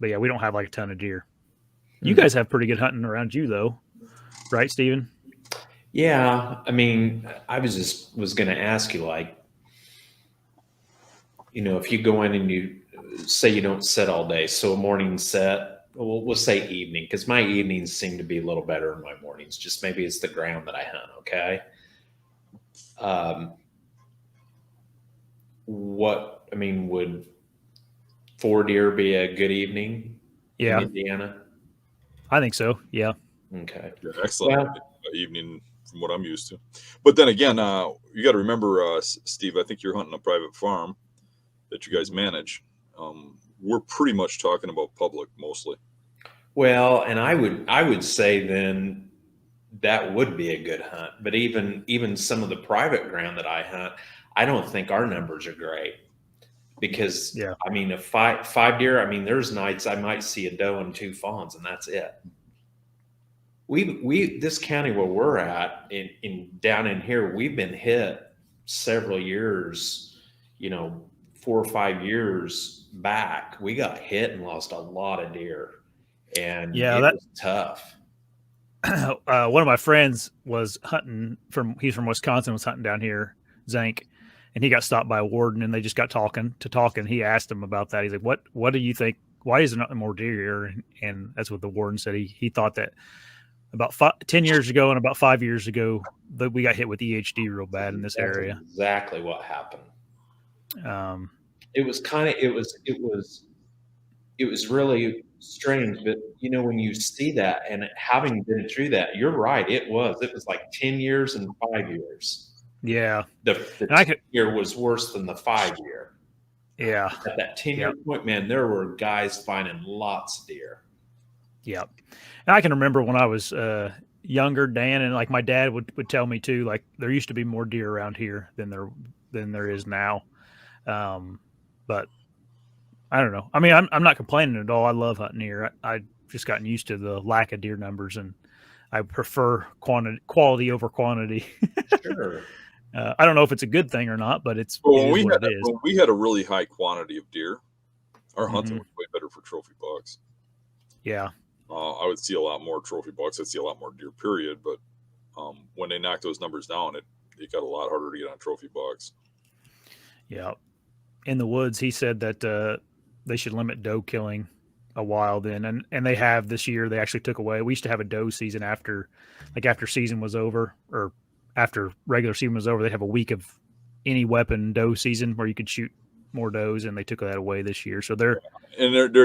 but yeah, we don't have like a ton of deer. You guys have pretty good hunting around you though, right, Steven? Yeah, I mean, I was going to ask you, like, if you go in and you say you don't set all day, so a morning set, we'll say evening, because my evenings seem to be a little better than my mornings. Just maybe it's the ground that I hunt. Okay. Would 4 deer be a good evening? Yeah, in Indiana. I think so. Yeah. Okay. Yeah, excellent evening from what I'm used to. But then again, you got to remember, Steve, I think you're hunting a private farm that you guys manage. We're pretty much talking about public mostly. Well, and I would say then that would be a good hunt. But even some of the private ground that I hunt, I don't think our numbers are great. Because Yeah. I mean, if five deer, I mean, there's nights I might see a doe and 2 fawns, and that's it. We this county where we're at in down in here, we've been hit several years, 4 or 5 years back. We got hit and lost a lot of deer, and Yeah, it that- was tough. One of my friends was hunting he's from Wisconsin, was hunting down here, Zank, and he got stopped by a warden, and they just got talking. He asked him about that. He's like, what do you think? Why is there not more deer here? And that's what the warden said. He thought that about 10 years ago and about 5 years ago that we got hit with EHD real bad in this area. Exactly what happened. It was really strange, but when you see that and having been through that, you're right. It was like 10 years and 5 years. Yeah. The year was worse than the 5 year. Yeah. At that 10-year point, man, there were guys finding lots of deer. Yeah. And I can remember when I was younger, Dan, and like my dad would tell me too, like there used to be more deer around here than there is now. But I don't know. I mean, I'm not complaining at all. I love hunting here. I just gotten used to the lack of deer numbers, and I prefer quality over quantity. Sure. I don't know if it's a good thing or not, but it is when we had a really high quantity of deer, our hunting was way better for trophy bucks. Yeah. I would see a lot more trophy bucks. I'd see a lot more deer, period. But when they knocked those numbers down, it got a lot harder to get on trophy bucks. Yeah. In the woods, he said that they should limit doe killing a while then. And they have this year. They actually took away. We used to have a doe season after season was over, or after regular season was over. They'd have a week of any weapon doe season where you could shoot more does, and they took that away this year. So they're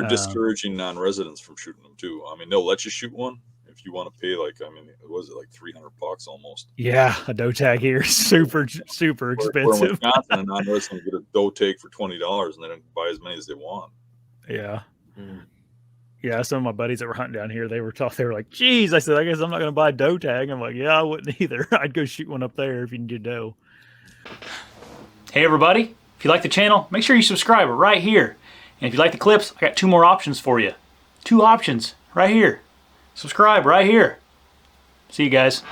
discouraging non-residents from shooting them too. I mean, they'll let you shoot one if you want to pay like $300 almost. Yeah, a doe tag here, super expensive. Where in Wisconsin, a non-resident get a doe tag for $20, and they don't buy as many as they want. Yeah. Yeah, some of my buddies that were hunting down here, they were like, geez, I said, I guess I'm not going to buy a doe tag. I'm like, yeah, I wouldn't either. I'd go shoot one up there if you can do doe. Hey, everybody. If you like the channel, make sure you subscribe right here. And if you like the clips, I got 2 more options for you. 2 options right here. Subscribe right here. See you guys.